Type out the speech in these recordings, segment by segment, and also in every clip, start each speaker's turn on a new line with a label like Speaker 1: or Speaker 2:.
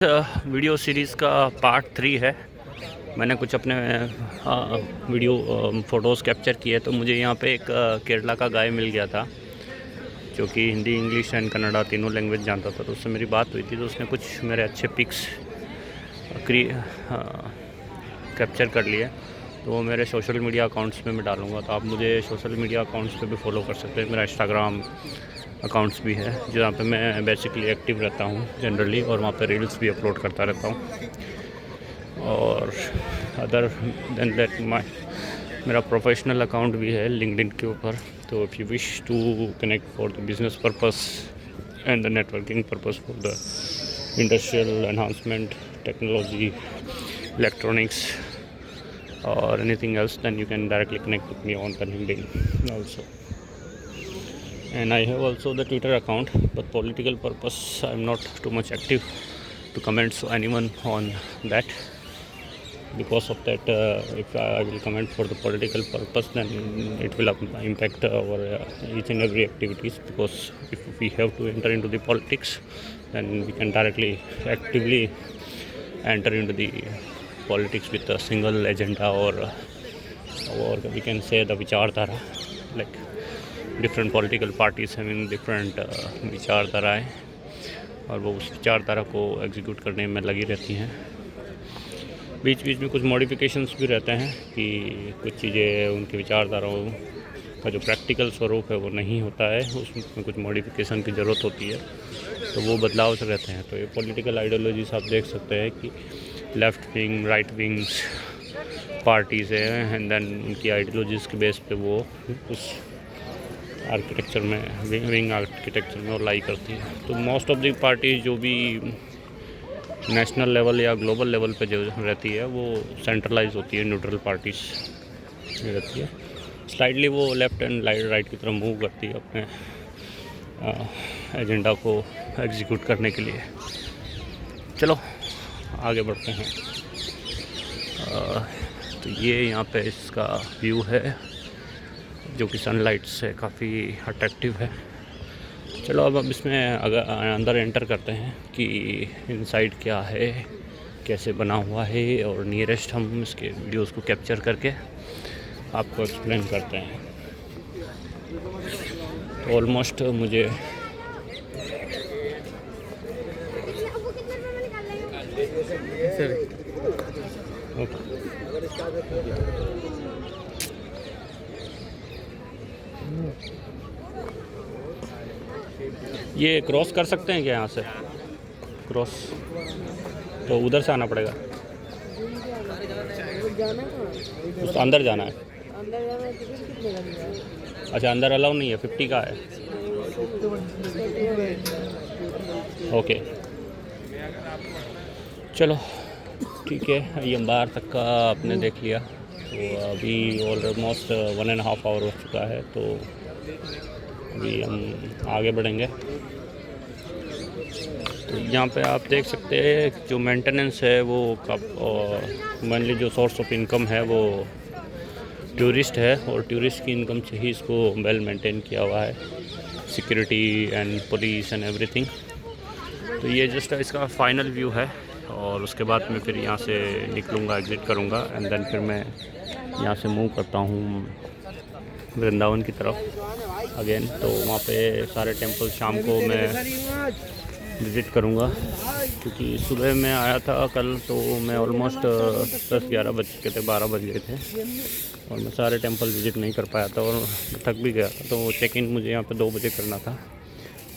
Speaker 1: Video series का part 3 है। मैंने कुछ अपने वीडियो फ़ोटोज़ कैप्चर किए, तो मुझे यहाँ पे एक केरला का गाय मिल गया था जो कि हिंदी, इंग्लिश एंड कन्नड़ा तीनों लैंग्वेज जानता था। तो उससे मेरी बात हुई थी, तो उसने कुछ मेरे अच्छे पिक्स कैप्चर कर लिए। तो वो मेरे सोशल मीडिया अकाउंट्स पे मैं डालूँगा, तो आप मुझे सोशल मीडिया अकाउंट्स पे भी फॉलो कर सकते हैं। मेरा इंस्टाग्राम अकाउंट्स भी है जहाँ पे मैं बेसिकली एक्टिव रहता हूँ जनरली, और वहाँ पे रील्स भी अपलोड करता रहता हूँ। और अदर देन दैट मेरा प्रोफेशनल अकाउंट भी है लिंक्डइन के ऊपर। तो if you wish to connect for the business purpose and the networking purpose for the industrial enhancement, technology, electronics or anything else, then you can directly connect with me on the LinkedIn also. And I have also the Twitter account, but political purpose I'm not too much active to comment so anyone on that, because of that if I will comment for the political purpose, then it will impact our each and every activities, because if we have to enter into the politics, then we can directly actively enter into the politics with a single agenda, or we can say the vichardhara, like different political parties having different विचारधाराएँ, और वो उस विचारधारा को execute करने में लगी रहती हैं। बीच बीच में कुछ मॉडिफिकेशंस भी रहते हैं कि कुछ चीज़ें उनकी विचारधाराओं का जो प्रैक्टिकल स्वरूप है वो नहीं होता है, उसमें कुछ मॉडिफिकेशन की ज़रूरत होती है, तो वो बदलाव से रहते हैं। तो ये पॉलिटिकल आइडियोलॉजीज आप देख सकते हैं कि left wing, right wings parties हैं, एंड देन उनकी आइडियोलॉजीज़ के बेस पे वो उस आर्किटेक्चर में, विंग आर्किटेक्चर में वो लाई करती हैं। तो मोस्ट ऑफ द पार्टीज जो भी नेशनल लेवल या ग्लोबल लेवल पे जो रहती है वो सेंट्रलाइज होती है, न्यूट्रल पार्टीज रहती है। स्लाइडली वो लेफ़्ट एंड राइट की तरफ मूव करती है अपने एजेंडा को एग्जीक्यूट करने के लिए। चलो आगे बढ़ते हैं। तो ये यहाँ पे इसका व्यू है जो कि सनलाइट से काफ़ी अट्रैक्टिव है। चलो अब इसमें अगर अंदर एंटर करते हैं कि इनसाइड क्या है, कैसे बना हुआ है, और नियरेस्ट हम इसके वीडियोस को कैप्चर करके आपको एक्सप्लेन करते हैं। तो ऑलमोस्ट मुझे ये क्रॉस कर सकते हैं क्या यहाँ से? क्रॉस तो उधर से आना पड़ेगा, उस अंदर जाना है। अच्छा, अंदर अलाउ नहीं है, 50 का है। ओके चलो ठीक है, ये बाहर तक का आपने देख लिया। तो अभी ऑलमोस्ट 1.5 आवर हो चुका है, तो अभी हम आगे बढ़ेंगे। तो यहाँ पे आप देख सकते हैं जो मेंटेनेंस है वो मेनली जो सोर्स ऑफ इनकम है वो टूरिस्ट है, और टूरिस्ट की इनकम से ही इसको वेल मेंटेन किया हुआ है, security and police and everything. तो ये जस्ट इसका फाइनल व्यू है, और उसके बाद मैं फिर यहाँ से निकलूँगा, एग्ज़िट करूँगा, एंड देन फिर मैं यहाँ से मूव करता हूँ वृंदावन की तरफ अगेन। तो वहाँ पे सारे टेंपल शाम को मैं विज़िट करूँगा, क्योंकि सुबह मैं आया था कल, तो मैं ऑलमोस्ट 10-11 बज के थे, 12 बज गए थे, और मैं सारे टेंपल विज़िट नहीं कर पाया था और थक भी गया था। तो चेक इन मुझे यहाँ पे 2 बजे करना था,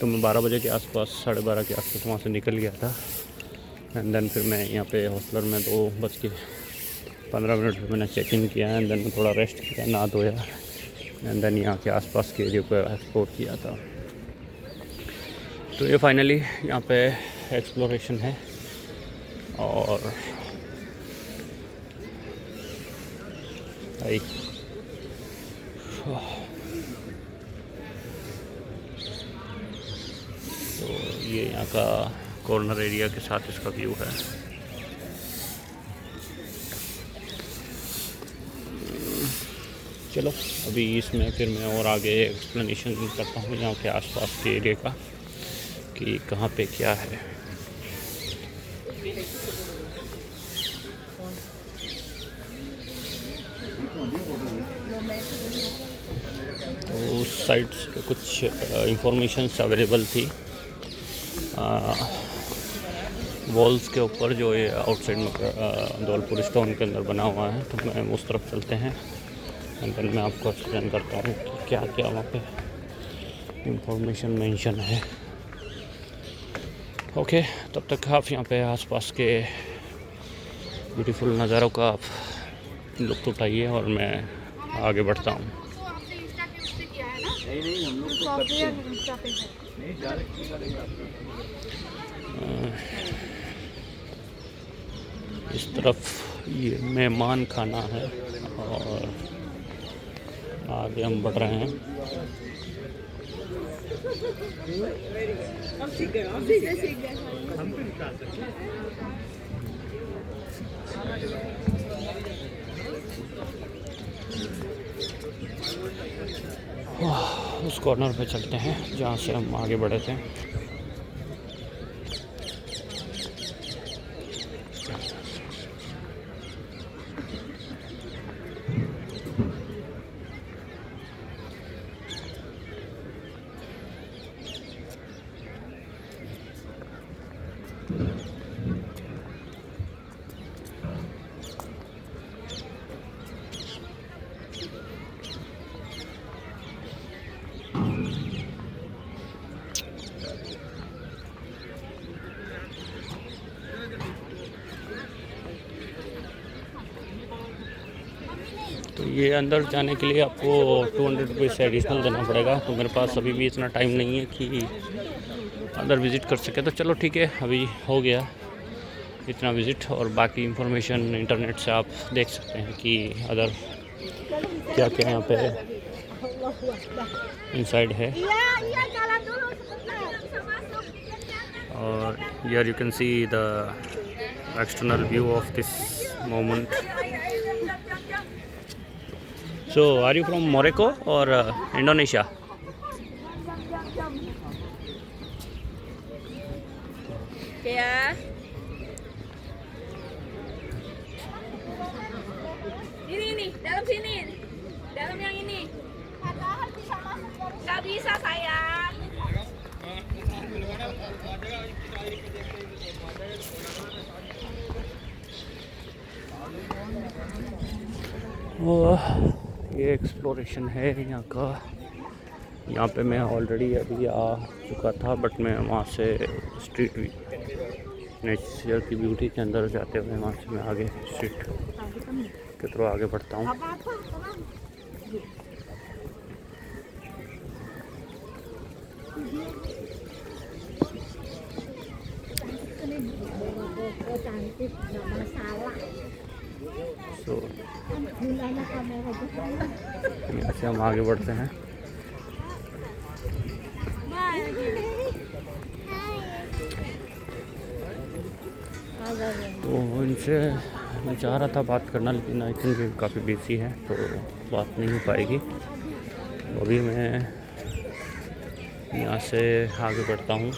Speaker 1: तो मैं 12 बजे के आसपास, 12:30 के आसपास वहाँ से निकल गया था। एंड देन फिर मैं यहाँ पे हॉस्टलर में 2:15 पे मैंने चेक इन किया, एंड देन मैं थोड़ा रेस्ट किया, नहा धोया, एंड देन यहाँ के आसपास के एरिया को एक्सप्लोर किया था। तो ये फाइनली यहाँ पे एक्सप्लोरेशन है, और तो ये यहाँ का कॉर्नर एरिया के साथ इसका व्यू है। चलो अभी इसमें फिर मैं और आगे एक्सप्लेनेशन करता हूँ यहाँ के आसपास के एरिया का कि कहाँ पे क्या है। तो उस साइड से कुछ इंफॉर्मेशंस अवेलेबल थी वॉल्स के ऊपर जो ये आउटसाइड में धौलपुर स्टोन के अंदर बना हुआ है। तो मैं उस तरफ चलते हैं एंड देन मैं आपको एक्सप्लेन करता हूँ कि क्या क्या वहाँ पे इंफॉर्मेशन मेंशन है। ओके, तब तक आप यहाँ पे आसपास के ब्यूटीफुल नज़ारों का आप लुत्फ़ उठाइए और मैं आगे बढ़ता हूँ। इस तरफ ये मेहमान खाना है और आगे हम बढ़ रहे हैं। उस कॉर्नर पे चलते हैं जहाँ से हम आगे बढ़े थे। तो ये अंदर जाने के लिए आपको 200 रुपीज़ एडिशनल देना पड़ेगा। तो मेरे पास अभी भी इतना टाइम नहीं है कि अंदर विज़िट कर सके। तो चलो ठीक है, अभी हो गया इतना विज़िट और बाकी इंफॉर्मेशन इंटरनेट से आप देख सकते हैं कि अदर क्या क्या यहाँ पे इनसाइड है। और here you can see the external view of this moment. So, are you from Morocco or Indonesia?
Speaker 2: Ya. Ini, dalam sini. Dalam yang ini. Padahal bisa masuk. Gak bisa, sayang.
Speaker 1: ये exploration है यहाँ का। यहाँ पे मैं already अभी आ चुका था, बट मैं वहाँ से स्ट्रीट नेचर की ब्यूटी के अंदर जाते हुए वहाँ से मैं आगे स्ट्रीट के थ्रू आगे बढ़ता हूँ। तो यहाँ से हम आगे बढ़ते हैं। तो इनसे मैं चाह रहा था बात करना, लेकिन आई थिंक काफ़ी बिजी है तो बात नहीं हो पाएगी। अभी मैं यहाँ से आगे बढ़ता हूँ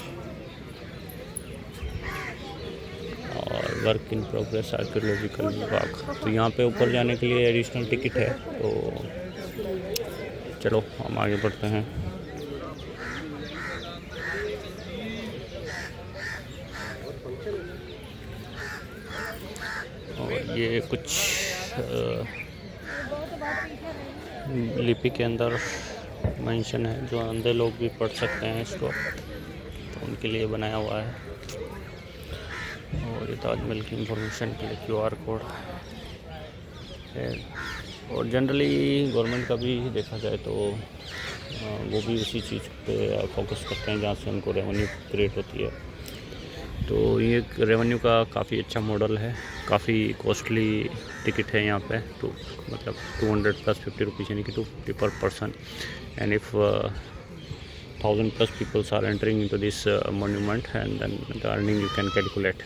Speaker 1: और वर्क इन प्रोग्रेस आर्कियोलॉजिकल विभाग। तो यहाँ पे ऊपर जाने के लिए एडिशनल टिकट है। तो चलो हम आगे बढ़ते हैं। और ये कुछ लिपि के अंदर मेंशन है, जो अंधे लोग भी पढ़ सकते हैं इसको, तो उनके लिए बनाया हुआ है। और ये ताजमहल की इंफॉर्मेशन के लिए QR कोड है। और जनरली गवर्नमेंट का भी देखा जाए तो वो भी उसी चीज़ पे फोकस करते हैं जहाँ से उनको रेवेन्यू क्रिएट होती है। तो ये रेवेन्यू का काफ़ी अच्छा मॉडल है। काफ़ी कॉस्टली टिकट है यहाँ पे, तो मतलब 200 + 50 रुपीज़, यानी कि 250 पर person. And if 1000+ people are entering into this monument, and then the earning you can calculate,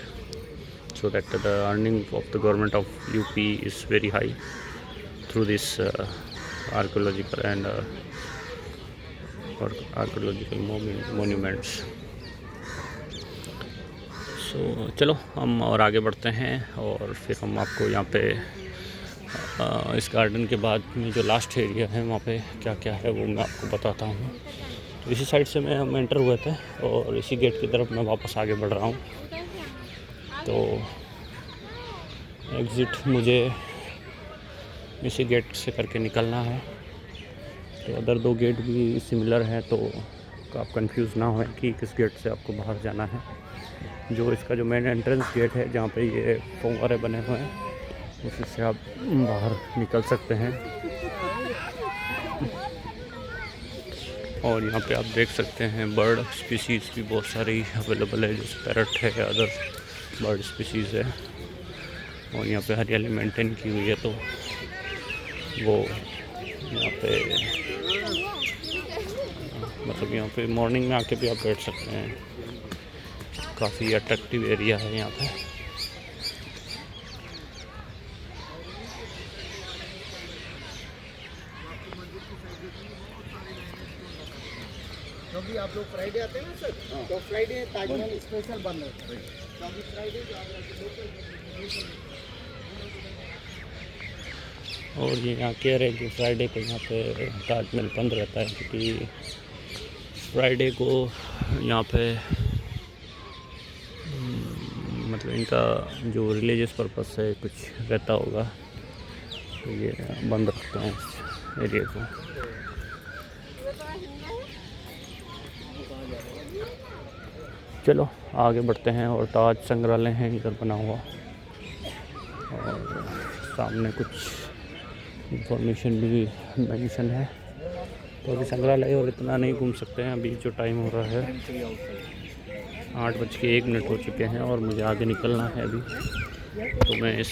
Speaker 1: so that the earning of the government of UP is very high through this archaeological and archaeological monuments. चलो हम और आगे बढ़ते हैं और फिर हम आपको यहाँ पे इस गार्डन के बाद में जो लास्ट एरिया है वहाँ पे क्या क्या है वो मैं आपको बताता हूँ। तो इसी साइड से हम एंटर हुए थे और इसी गेट की तरफ मैं वापस आगे बढ़ रहा हूँ। तो एग्ज़िट मुझे इसी गेट से करके निकलना है। तो अदर दो गेट भी सिमिलर हैं, तो आप कंफ्यूज ना हों कि किस गेट से आपको बाहर जाना है। जो इसका जो मेन एंट्रेंस गेट है जहाँ पे ये फव्वारे बने हुए हैं, उसी से आप बाहर निकल सकते हैं। और यहाँ पे आप देख सकते हैं बर्ड स्पीसीज़ भी बहुत सारी अवेलेबल है, जैसे पैरट है, अदर बर्ड स्पीसीज़ है। और यहाँ पे हरियाली मेंटेन की हुई है, तो वो यहाँ पे मतलब यहाँ पे मॉर्निंग में आके भी आप बैठ सकते हैं। काफ़ी अट्रैक्टिव एरिया है यहाँ पे।
Speaker 3: क्योंकि आप लोग फ्राइडे आते हैं ना सर, तो फ्राइडे ताजमहल स्पेशल बंद होता है। क्योंकि फ्राइडे
Speaker 1: और ये यहाँ कह रहे हैं कि फ्राइडे को यहाँ पे ताजमहल बंद रहता है, क्योंकि फ्राइडे को यहाँ पे मतलब इनका जो रिलीजियस पर्पस है कुछ रहता होगा, तो ये बंद रखते हैं इस एरिया को। चलो आगे बढ़ते हैं। और ताज संग्रहालय है इधर बना हुआ, और सामने कुछ इंफॉर्मेशन भी मेंशन है। तो अभी संग्रहालय और इतना नहीं घूम सकते हैं, अभी जो टाइम हो रहा है 8:01 हो चुके हैं और मुझे आगे निकलना है अभी। तो मैं इस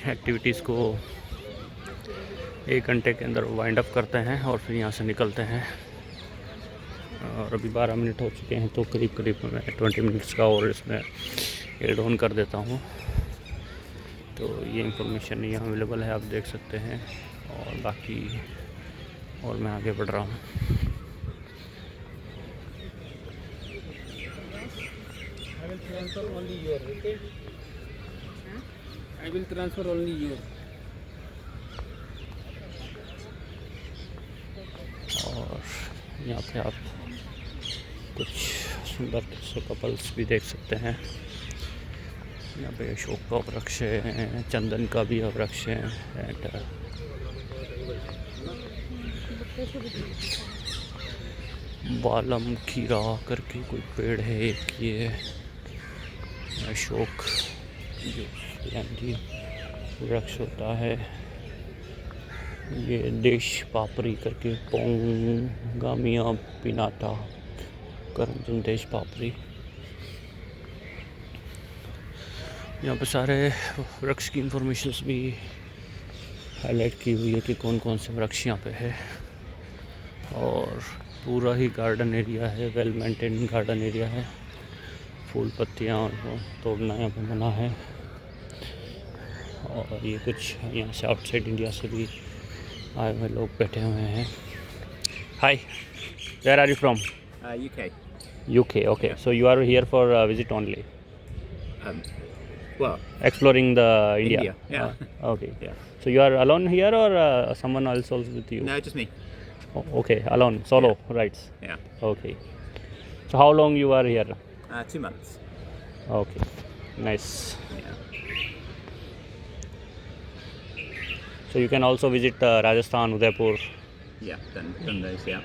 Speaker 1: एक्टिविटीज़ को 1 घंटे के अंदर वाइंड अप करते हैं और फिर यहाँ से निकलते हैं। और अभी 12 मिनट हो चुके हैं, तो करीब मैं 20 मिनट्स का और इसमें एड ऑन कर देता हूँ। तो ये इंफॉर्मेशन यहाँ अवेलेबल है, आप देख सकते हैं। और बाकी और मैं आगे बढ़ रहा हूँ।
Speaker 3: I will transfer only your.
Speaker 1: और यहाँ पे आप कुछ सुंदर से कपल्स भी देख सकते हैं। यहाँ पे अशोक का वृक्ष है, चंदन का भी वृक्ष है, एंड बालम खीरा करके कोई पेड़ है एक, ये अशोक जो यानी वृक्ष होता है। ये देश पापरी करके पोंगामिया पिनाटा करंजन देश पापरी। यहाँ पे सारे वृक्ष की इंफॉर्मेशंस भी हाईलाइट की हुई है कि कौन कौन से वृक्ष यहाँ पे है। और पूरा ही गार्डन एरिया है, वेल मेंटेन गार्डन एरिया है। फूल पत्तियाँ और तोड़ना यहाँ पे मना है। और ये कुछ यहाँ से आउटसाइड इंडिया से भी आए हुए लोग बैठे हुए हैं। Hi, where are you from?
Speaker 4: UK.
Speaker 1: UK, okay. So you are here for a visit only,
Speaker 4: Well,
Speaker 1: exploring the India.
Speaker 4: India, yeah.
Speaker 1: Okay.
Speaker 4: Yeah.
Speaker 1: So you are alone here or someone else also with you?
Speaker 4: No, just me.
Speaker 1: Oh, okay, alone, solo rides.
Speaker 4: Yeah.
Speaker 1: Okay. So how long you are here?
Speaker 4: 2 months.
Speaker 1: Okay, nice.
Speaker 4: Yeah.
Speaker 1: So you can also visit Rajasthan, Udaipur.
Speaker 4: Yeah, done those, yeah.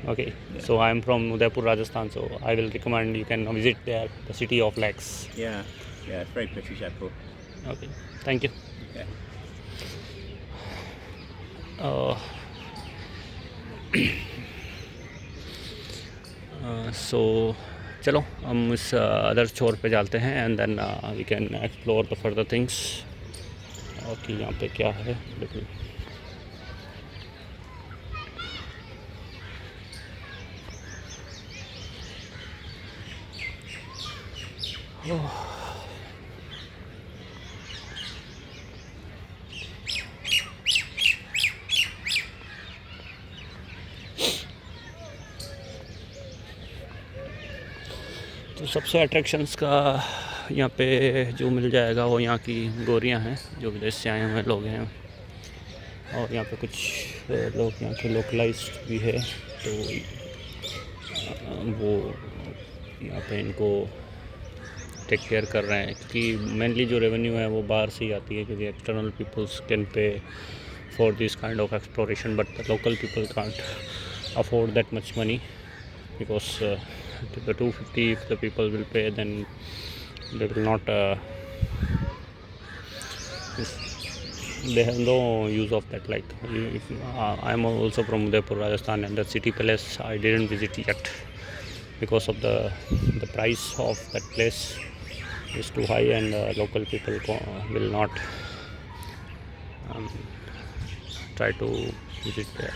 Speaker 1: Okay.
Speaker 4: Yeah.
Speaker 1: So I am from Udaipur, Rajasthan. So I will recommend you can visit there, the city of lakes.
Speaker 4: Yeah. Yeah, it's very pretty, Jaipur.
Speaker 1: Okay. Thank you.
Speaker 4: Yeah.
Speaker 1: So चलो हम इस अदर छोर पे जाते हैं and then we can explore the further things. और कि यहाँ पे क्या है देखिए। तो सबसे अट्रैक्शंस का यहाँ पे जो मिल जाएगा वो यहाँ की गोरियाँ हैं जो विदेश से आए हुए लोग हैं, और यहाँ पे कुछ लोग यहाँ के लोकलाइज्ड भी है, तो वो यहाँ पे इनको टेक केयर कर रहे हैं, क्योंकि मेनली जो रेवेन्यू है वो बाहर से ही आती है, क्योंकि external peoples can pay for this kind of exploration, but the local people can't afford that much money, because the 250 if the people will pay, then they will not they have no use of that. Like if I am also from Udaipur, Rajasthan, and the city palace I didn't visit yet because of the price of that place is too high, and local people will not try to visit there.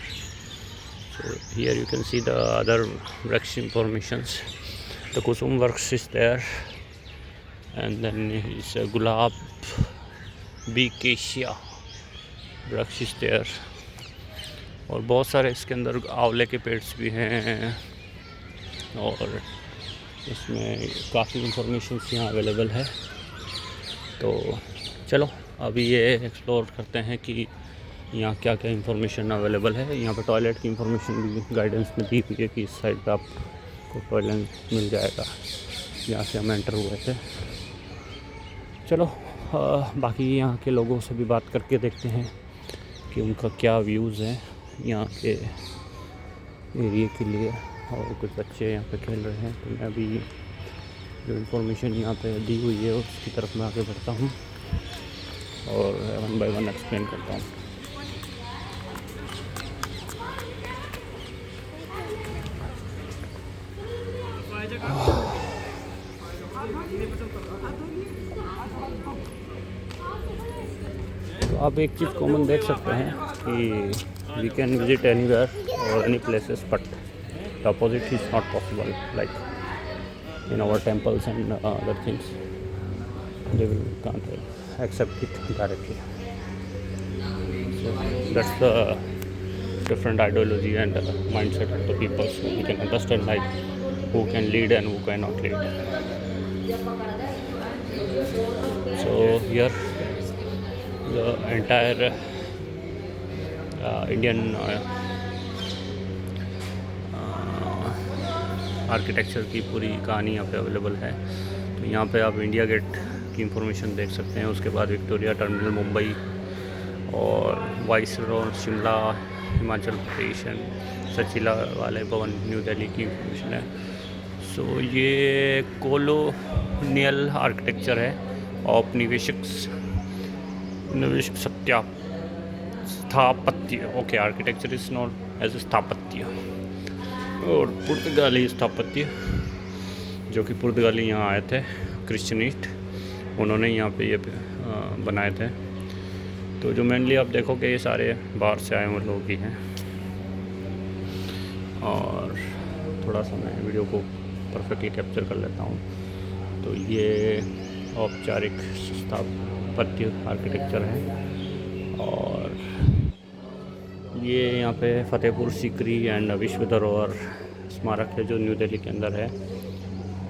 Speaker 1: So here you can see the other wrecks informations. The Kusum works is there, and then is Gulab Bikacia वृक्ष is there, और बहुत सारे इसके अंदर आंवले के पेड़ भी हैं, और इसमें काफ़ी इंफॉर्मेशन यहाँ अवेलेबल है। तो चलो अभी ये एक्सप्लोर करते हैं कि यहाँ क्या क्या इंफॉर्मेशन अवेलेबल है। यहाँ पे टॉयलेट की इंफॉर्मेशन भी गाइडेंस में दी हुई है कि इस साइड पे आपको टॉयलेट मिल जाएगा, यहाँ से हम एंटर हुए थे। चलो बाकी यहाँ के लोगों से भी बात करके देखते हैं कि उनका क्या व्यूज़ हैं यहाँ के एरिया के लिए, और कुछ बच्चे यहाँ पे खेल रहे हैं। तो मैं अभी जो इंफॉर्मेशन यहाँ पे दी हुई है उसकी तरफ मैं आगे बढ़ता हूँ और 1 बाय 1 एक्सप्लेन करता हूँ। तो आप एक चीज़ कॉमन देख सकते हैं कि वी कैन विजिट एनीवेयर और any places, but the opposite is not possible, like in our temples and other things they will can't accept it directly. So that's the different ideology and mindset of the people, so we can understand like who can lead and who cannot lead. So here the entire Indian architecture की पूरी कहानी यहाँ पे available है। तो यहाँ पे आप इंडिया गेट की इंफॉर्मेशन देख सकते हैं, उसके बाद विक्टोरिया टर्मिनल मुंबई और वाइसरॉय शिमला हिमाचल प्रदेश एंड सचिला वाले भवन न्यू दिल्ली की इंफॉर्मेशन है। सो ये कॉलोनियल आर्किटेक्चर है ऑफ निवेशक स्थापत्य। Okay, architecture is not as स्थापत्य, और पुर्तगाली स्थापत्य जो कि पुर्तगाली यहाँ आए थे क्रिश्चियनिस्ट, उन्होंने यहाँ पे ये बनाए थे। तो जो मेनली आप देखोगे ये सारे बाहर से आए हुए लोग ही हैं। और थोड़ा सा मैं वीडियो को परफेक्टली कैप्चर कर लेता हूँ। तो ये औपचारिक स्थापत्य आर्किटेक्चर है, और ये यहाँ पे फतेहपुर सीकरी एंड विश्व धरोहर स्मारक है जो न्यू दिल्ली के अंदर है,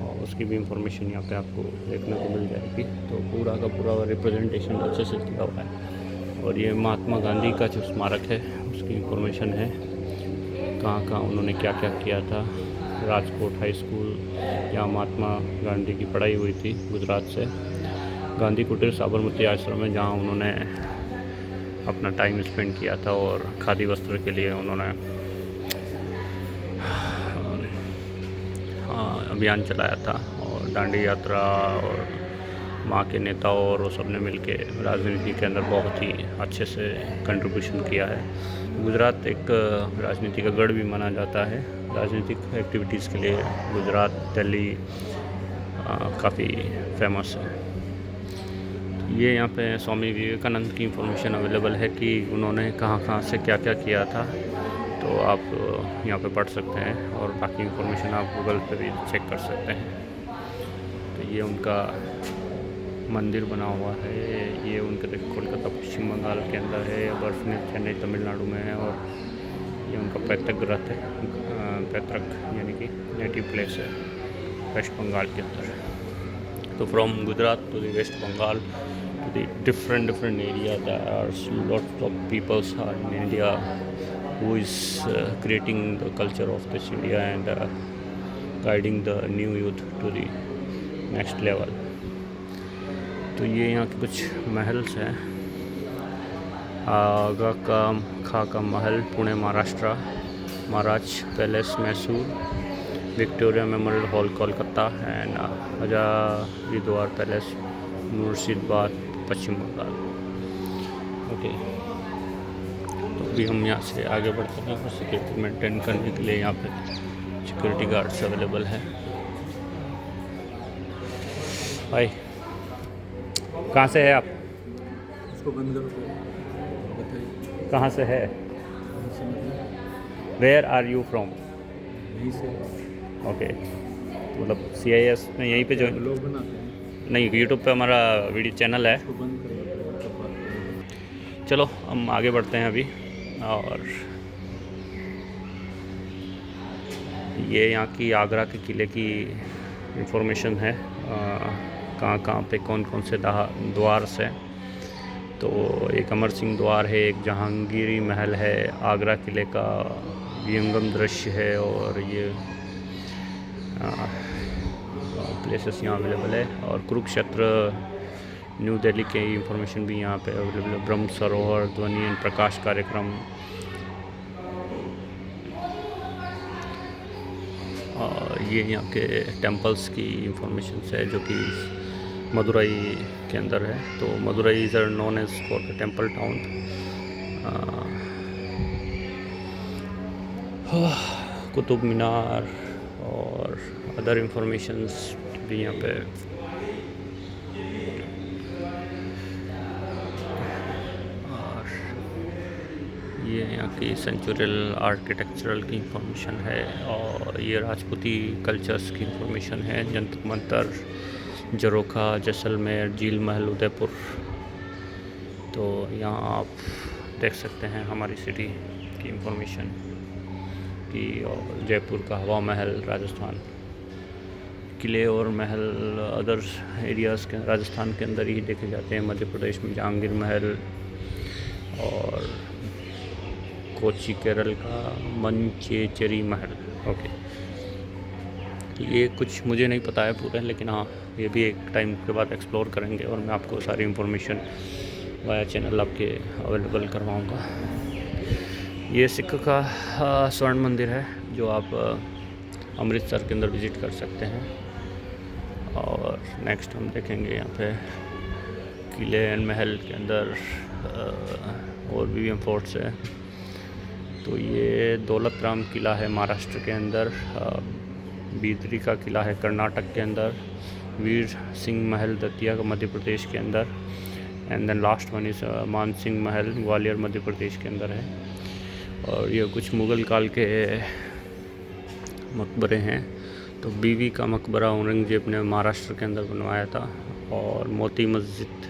Speaker 1: और उसकी भी इंफॉर्मेशन यहाँ पे आपको देखने को मिल जाएगी। तो पूरा का पूरा रिप्रेजेंटेशन अच्छे से दिया हुआ है। और ये महात्मा गांधी का जो स्मारक है उसकी इंफॉर्मेशन है, कहाँ कहाँ उन्होंने क्या क्या किया था। राजकोट हाई स्कूल, यहाँ महात्मा गांधी की पढ़ाई हुई थी गुजरात से। गांधी कुटीर साबरमती आश्रम है जहाँ उन्होंने अपना टाइम स्पेंड किया था, और खादी वस्त्र के लिए उन्होंने अभियान चलाया था, और दांडी यात्रा और माँ के नेताओं और वो सब ने मिलके राजनीति के अंदर बहुत ही अच्छे से कंट्रीब्यूशन किया है। गुजरात एक राजनीति का गढ़ भी माना जाता है। राजनीतिक एक्टिविटीज़ के लिए गुजरात, दिल्ली काफ़ी फेमस है। ये यहाँ पे स्वामी विवेकानंद की इंफॉर्मेशन अवेलेबल है कि उन्होंने कहाँ से क्या क्या किया था, तो आप यहाँ पे पढ़ सकते हैं, और बाकी इंफॉर्मेशन आप गूगल पे भी चेक कर सकते हैं। तो ये उनका मंदिर बना हुआ है, ये उनके कोलकाता पश्चिम बंगाल के अंदर है, बर्फनी चेन्नई तमिलनाडु में है, और ये उनका पैतृक ग्रह है, पैतृक यानी कि नेटिव प्लेस है। वेस्ट बंगाल के अंदर। तो from Gujarat to the West Bengal to the different area, there are lots of peoples are in India who is creating the culture of this India and guiding the new youth to the next level. तो ये यहाँ के कुछ महल्स हैं। आगा का खाका महल Pune Maharashtra, Maharaj palace Mysore, Victoria memorial hall Kolkata and Hazarduari palace Murshidabad Paschim Bengal. Okay, तो अभी हम यहाँ से आगे बढ़ते हैं और सिक्योरिटी मेंटेन करने के लिए यहाँ पे सिक्योरिटी गार्ड्स अवेलेबल है। भाई कहाँ से है आप?
Speaker 5: उसको बंद करो, बताइए
Speaker 1: कहाँ से है? Where are you from?
Speaker 5: यहीं से
Speaker 1: ओके, मतलब CIS में यहीं पे जो
Speaker 5: लोग बनाते हैं,
Speaker 1: नहीं, यूट्यूब पे हमारा वीडियो चैनल है।
Speaker 5: उसको बंद करो तब बात करेंगे।
Speaker 1: चलो हम आगे बढ़ते हैं अभी। और ये यहाँ की आगरा के किले की इंफॉर्मेशन है, कहाँ पे कौन कौन से द्वार से। तो एक अमर सिंह द्वार है, एक जहांगीरी महल है, आगरा किले का विहंगम दृश्य है, और ये प्लेसेस यहाँ अवेलेबल है। और कुरुक्षेत्र न्यू दिल्ली के इंफॉर्मेशन भी यहाँ पे अवेलेबल है। ब्रह्म सरोवर ध्वनि एंड प्रकाश कार्यक्रम, और ये यहाँ के टेम्पल्स की इंफॉर्मेशन है जो कि मदुरई के अंदर है। तो Madurai is known as for the temple town. Qutub Minar और अदर इंफॉर्मेशंस भी यहाँ पे। और ये यहाँ की सेंचुरियल आर्किटेक्चरल की इंफॉर्मेशन है, और ये राजपूती कल्चर्स की इंफॉर्मेशन है। जंतर मंतर, जरोखा, जैसलमेर, झील महल, उदयपुर। तो यहाँ आप देख सकते हैं हमारी सिटी की इंफॉर्मेशन की, और जयपुर का हवा महल, राजस्थान किले और महल अदर एरियाज़ के राजस्थान के अंदर ही देखे जाते हैं। मध्य प्रदेश में जहांगीर महल, और कोची केरल का मंचेचरी महल। ओके, ये कुछ मुझे नहीं पता है पूरा, लेकिन हाँ ये भी एक टाइम के बाद एक्सप्लोर करेंगे, और मैं आपको सारी इन्फॉर्मेशन वाया चैनल आपके अवेलेबल करवाऊँगा। ये सिख का स्वर्ण मंदिर है जो आप अमृतसर के अंदर विज़िट कर सकते हैं। और नेक्स्ट हम देखेंगे यहाँ पे किले एंड महल के अंदर और भी फोर्ट्स है। तो ये दौलत राम किला है महाराष्ट्र के अंदर, बीदरी का किला है कर्नाटक के अंदर, वीर सिंह महल दतिया का मध्य प्रदेश के अंदर, and then last one is Man Singh महल ग्वालियर मध्य प्रदेश के अंदर है। और ये कुछ मुग़ल काल के मकबरे हैं। तो बीवी का मकबरा औरंगजेब ने महाराष्ट्र के अंदर बनवाया था, और मोती मस्जिद,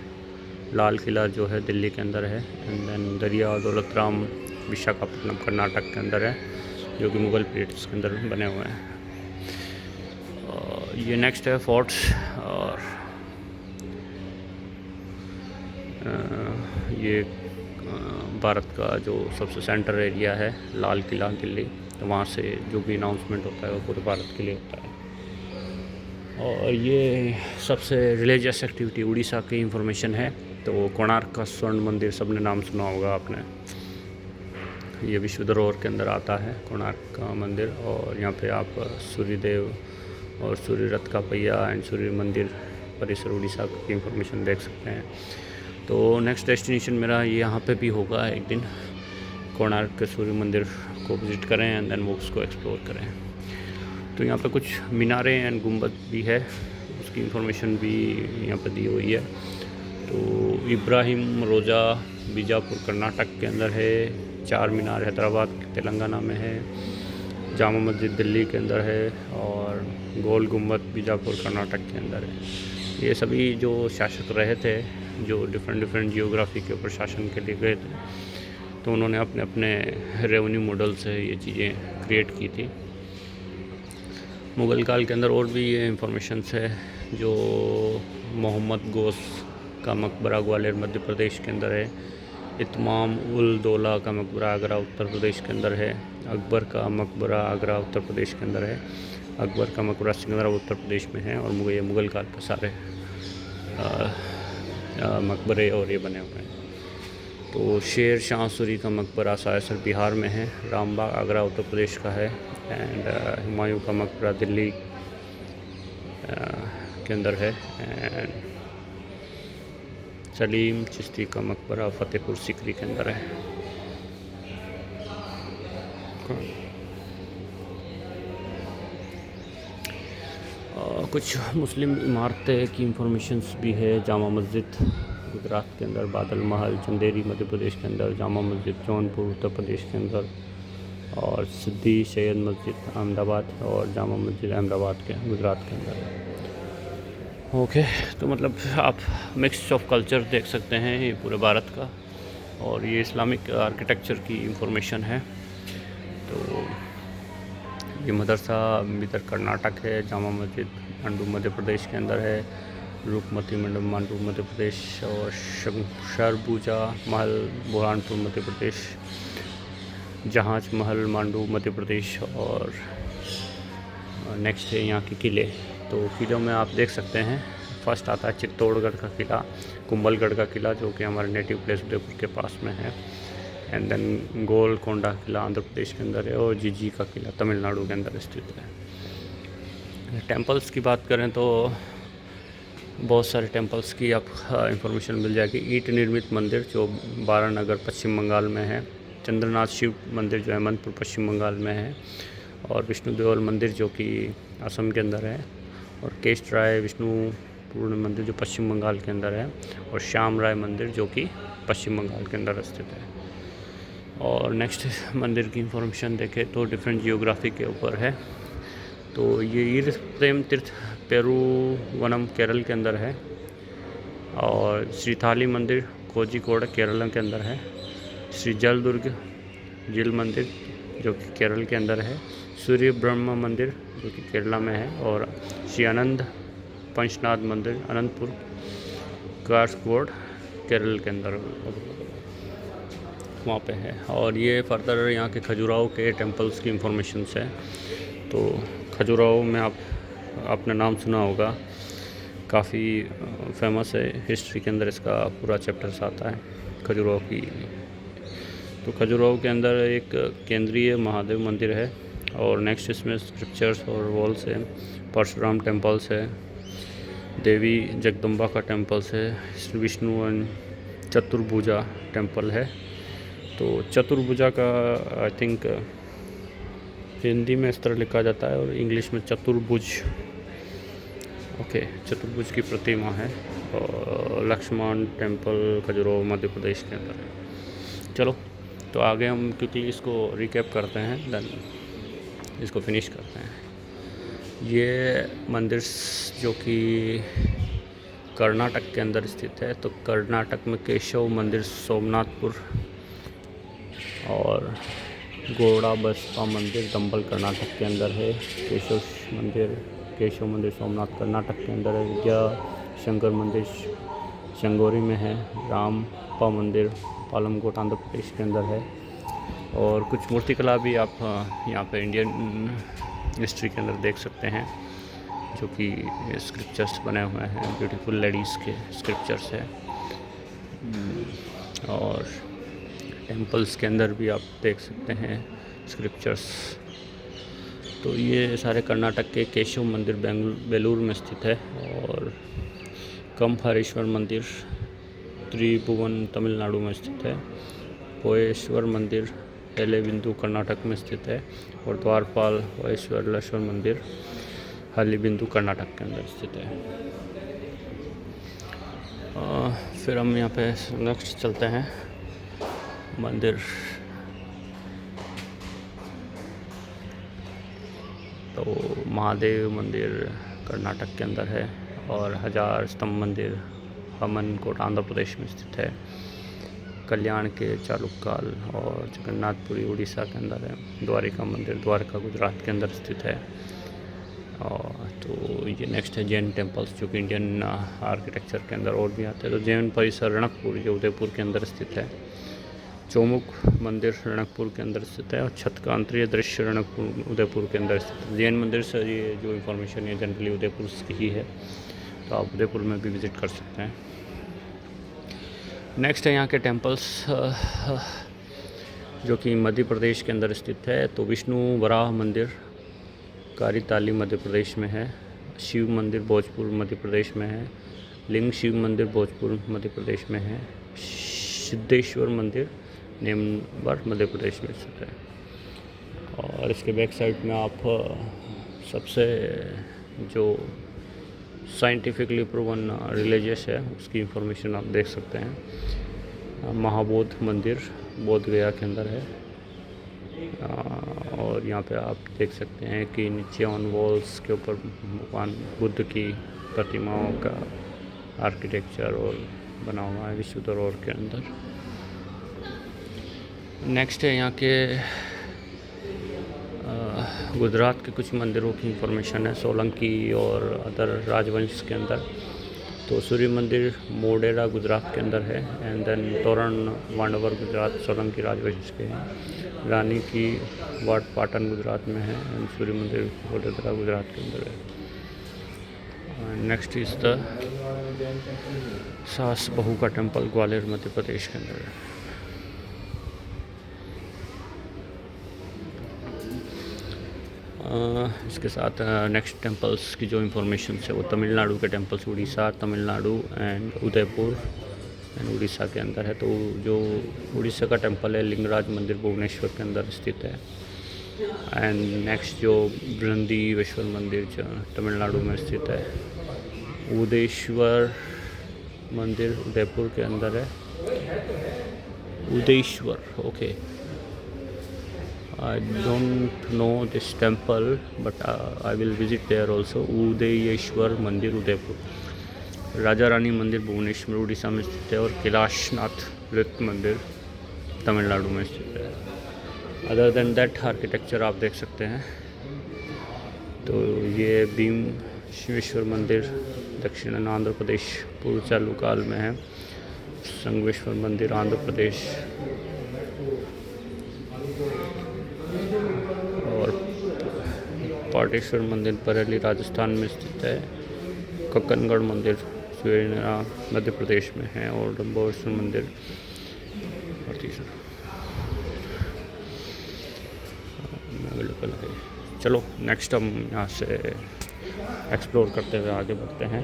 Speaker 1: लाल किला जो है दिल्ली के अंदर है, एंड देन दरिया दौलत राम विशाखापट्टनम कर्नाटक के अंदर है, जो कि मुग़ल पीरियड्स के अंदर बने हुए हैं। ये नेक्स्ट है फोर्ट्स, और ये भारत का जो सबसे सेंटर एरिया है लाल किला दिल्ली, तो वहाँ से जो भी अनाउंसमेंट होता है वो पूरे भारत के लिए होता है। और ये सबसे रिलीजियस एक्टिविटी उड़ीसा की इंफॉर्मेशन है। तो कोणार्क का स्वर्ण मंदिर सबने नाम सुना होगा आपने, ये विश्व धरोहर के अंदर आता है कोणार्क का मंदिर। और यहाँ पे आप सूर्यदेव और सूर्य रथ का पहिया एंड सूर्य मंदिर परिसर उड़ीसा की इंफॉर्मेशन देख सकते हैं। तो नेक्स्ट डेस्टिनेशन मेरा यहाँ पे भी होगा एक दिन, कोणार्क के सूर्य मंदिर को विज़िट करें एंड देन वो उसको एक्सप्लोर करें। तो यहाँ पे कुछ मीनारें एंड गुंबद भी है, उसकी इंफॉर्मेशन भी यहाँ पे दी हुई है। तो इब्राहिम रोज़ा बीजापुर कर्नाटक के अंदर है, चार मीनार हैदराबाद तेलंगाना में है, जामा मस्जिद दिल्ली के अंदर है, और गोल गुंबद बीजापुर कर्नाटक के अंदर है। ये सभी जो शासक रहे थे, जो डिफरेंट जियोग्राफी के ऊपर शासन के लिए गए थे, तो उन्होंने अपने अपने रेवेन्यू मॉडल से ये चीज़ें क्रिएट की थी। मुग़ल काल के अंदर और भी ये इंफॉर्मेशंस है, जो मोहम्मद गोस का मकबरा ग्वालियर मध्य प्रदेश के अंदर है, इत्माम उल दौला का मकबरा आगरा उत्तर प्रदेश के अंदर है, अकबर का मकबरा आगरा उत्तर प्रदेश के अंदर है, अकबर का मकबरा सिकंदराबाद उत्तर प्रदेश में है, और ये मुग़ल काल के सारे मकबरे और ये बने हुए हैं। तो शेर शाह सूरी का मकबरा सायसर बिहार में है, रामबाग आगरा उत्तर प्रदेश का है, एंड हुमायूं का मकबरा दिल्ली के अंदर है, एंड सलीम चिश्ती का मकबरा फ़तेहपुर सीकरी के अंदर है। कुछ मुस्लिम इमारतें की इंफॉर्मेशंस भी है। जामा मस्जिद गुजरात के अंदर, बादल महल चंदेरी मध्य प्रदेश के अंदर, जामा मस्जिद जौनपुर उत्तर प्रदेश के अंदर, और सिद्दी सैयद मस्जिद अहमदाबाद और जामा मस्जिद अहमदाबाद के गुजरात के अंदर। ओके, तो मतलब आप मिक्स ऑफ कल्चर देख सकते हैं ये पूरे भारत का, और ये इस्लामिक आर्किटेक्चर की इंफॉर्मेशन है। तो ये मदरसा इधर कर्नाटक है, जामा मस्जिद मांडू मध्य प्रदेश के अंदर है, रूपमती मंडप मांडू मध्य प्रदेश, और सरबूजा महल बुरहानपुर मध्य प्रदेश, जहाज महल मांडू मध्य प्रदेश, और नेक्स्ट है यहाँ के किले। तो किलों में आप देख सकते हैं, फर्स्ट आता है चित्तौड़गढ़ का किला, कुंभलगढ़ का किला जो कि हमारे नेटिव प्लेस उदयपुर के पास में है, एंड देन गोलकोंडा किला आंध्र प्रदेश के अंदर है, और जीजी का किला तमिलनाडु के अंदर स्थित है। टेम्पल्स की बात करें तो बहुत सारे टेम्पल्स की आप इंफॉर्मेशन मिल जाएगी। ईंट निर्मित मंदिर जो बारानगर पश्चिम बंगाल में है, चंद्रनाथ शिव मंदिर जो हेमंतपुर पश्चिम बंगाल में है, और विष्णु देवल मंदिर जो कि असम के अंदर है, और केश राय विष्णुपुर मंदिर जो पश्चिम बंगाल के अंदर है, और श्याम राय मंदिर जो कि पश्चिम बंगाल के अंदर स्थित है। और नेक्स्ट मंदिर की इंफॉर्मेशन देखें तो डिफरेंट जियोग्राफी के ऊपर है। तो ये ईर प्रेम तीर्थ पेरुवनम केरल के अंदर है, और श्री थाली मंदिर कोझिकोड केरल के अंदर है, श्री जलदुर्ग जिल मंदिर जो कि केरल के अंदर है, सूर्य ब्रह्म मंदिर जो कि केरला में है, और श्री आनंद पंचनाथ मंदिर अनंतपुर कासरगोड केरल के अंदर वहाँ पे है। और ये फर्दर यहाँ के खजुराहो के टेम्पल्स की इंफॉर्मेशन है। तो खजुराहो में आपने नाम सुना होगा, काफ़ी फेमस है, हिस्ट्री के अंदर इसका पूरा चैप्टर्स आता है खजुराहो की। तो खजुराहो के अंदर एक केंद्रीय महादेव मंदिर है, और नेक्स्ट इसमें स्क्रिप्चर्स और वॉल्स है, परशुराम टेम्पल्स है, देवी जगदम्बा का टेम्पल्स है, विष्णु एंड चतुर्भुजा टेम्पल है। तो चतुर्भुजा का आई थिंक हिंदी में इस तरह लिखा जाता है, और इंग्लिश में चतुर्भुज। ओके, चतुर्भुज की प्रतिमा है, और लक्ष्मण टेम्पल खजुराहो मध्य प्रदेश के अंदर है। चलो, तो आगे हम क्विकली इसको रिकैप करते हैं, देन इसको फिनिश करते हैं। ये मंदिर जो कि कर्नाटक के अंदर स्थित है, तो कर्नाटक में केशव मंदिर सोमनाथपुर, और गोड़ा बसपा मंदिर दंबल कर्नाटक के अंदर है, केशव मंदिर सोमनाथ कर्नाटक के अंदर है, विद्या शंकर मंदिर शंगोरी में है, रामपा मंदिर पालमकोट आंध्र प्रदेश के अंदर है, और कुछ मूर्तिकला भी आप यहाँ पे इंडियन हिस्ट्री के अंदर देख सकते हैं, जो कि स्क्रिप्चर्स बने हुए हैं, ब्यूटीफुल लेडीज़ के स्क्रिप्चर्स है। और टेम्पल्स के अंदर भी आप देख सकते हैं स्क्रिप्चर्स। तो ये सारे कर्नाटक के केशव मंदिर बेलूर में स्थित है, और कम्फारेश्वर मंदिर त्रिभुवन तमिलनाडु में स्थित है, पोएश्वर मंदिर एलेबिंदु कर्नाटक में स्थित है, और द्वारपाल वैश्वरेश्वर मंदिर हल्लीबिंदु कर्नाटक के अंदर स्थित है। फिर हम यहाँ पे नेक्स्ट चलते हैं मंदिर। तो महादेव मंदिर कर्नाटक के अंदर है, और हजार स्तंभ मंदिर हमनकोट आंध्र प्रदेश में स्थित है, कल्याण के चालुक्काल और जगन्नाथपुरी उड़ीसा के अंदर है, द्वारिका मंदिर द्वारका गुजरात के अंदर स्थित है, और तो ये नेक्स्ट है जैन टेम्पल्स, जो कि इंडियन आर्किटेक्चर के अंदर और भी आते हैं। तो जैन परिसर रणकपुर, जो उदयपुर के अंदर स्थित है। चौमुख मंदिर रणकपुर के अंदर स्थित है। और छत का अंतरीय दृश्य रणकपुर उदयपुर के अंदर स्थित है। जैन मंदिर से ये जो इन्फॉर्मेशन है जनरली उदयपुर की ही है, तो आप उदयपुर में भी विज़िट कर सकते हैं। नेक्स्ट है यहाँ के टेम्पल्स, जो कि मध्य प्रदेश के अंदर स्थित है। तो विष्णु वराह मंदिर कारीताली मध्य प्रदेश में है। शिव मंदिर भोजपुर मध्य प्रदेश में है। लिंग शिव मंदिर भोजपुर मध्य प्रदेश में है। सिद्धेश्वर मंदिर नेमवर मध्य प्रदेश में स्थित है। और इसके बैक साइड में आप सबसे जो साइंटिफिकली प्रूवन रिलीजियस है उसकी इंफॉर्मेशन आप देख सकते हैं। महाबोध मंदिर बोध गया के अंदर है। और यहाँ पे आप देख सकते हैं कि नीचे ऑन वॉल्स के ऊपर भगवान बुद्ध की प्रतिमाओं का आर्किटेक्चर और बना हुआ है विश्व धरोहर के अंदर। नेक्स्ट है यहाँ के गुजरात के कुछ मंदिरों की इंफॉर्मेशन है, सोलंकी और अदर राजवंश के अंदर। तो सूर्य मंदिर मोडेरा गुजरात के अंदर है। एंड देन तोरण वांडवर गुजरात सोलंकी राजवंश के हैं। रानी की वाट पाटन गुजरात में है। एंड सूर्य मंदिर वडोदरा गुजरात के अंदर है। नेक्स्ट इज़ द सास बहू का टेम्पल ग्वालियर मध्य प्रदेश के अंदर है। इसके साथ नेक्स्ट टेम्पल्स की जो इंफॉर्मेशन है वो तमिलनाडु के temples, Orissa, Tamil Nadu and Udaipur and Orissa के अंदर है। तो जो उड़ीसा का टेम्पल है लिंगराज मंदिर भुवनेश्वर के अंदर स्थित है। एंड नेक्स्ट जो बृहदीश्वर मंदिर जो तमिलनाडु में स्थित है। उदयेश्वर मंदिर उदयपुर के अंदर है। उदयेश्वर, okay, I don't know this temple, but I will visit there also. उदयेश्वर मंदिर उदयपुर। राजा रानी मंदिर भुवनेश्वर उड़ीसा में स्थित है। और कैलाशनाथ वृत्त मंदिर तमिलनाडु में स्थित है। अदर देन दैट आर्किटेक्चर आप देख सकते हैं। तो ये भीम शिवेश्वर मंदिर दक्षिण आंध्र प्रदेश पूर्व चालू काल में है। संगमेश्वर मंदिर आंध्र प्रदेश। और पाटेश्वर मंदिर बरेली राजस्थान में स्थित है। कक्कनगढ़ मंदिर सुरेना मध्य प्रदेश में है। और डम्बोरेश्वर मंदिर अवेलेबल है। चलो नेक्स्ट हम यहाँ से एक्सप्लोर करते हुए आगे बढ़ते हैं।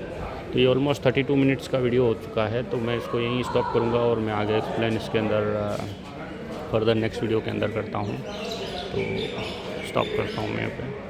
Speaker 1: तो ये ऑलमोस्ट 32 मिनट्स का वीडियो हो चुका है, तो मैं इसको यहीं स्टॉप करूँगा और मैं आगे एक्सप्लेन इसके अंदर फर्दर नेक्स्ट वीडियो के अंदर करता हूँ। तो स्टॉप करता हूँ मैं यहाँ पे।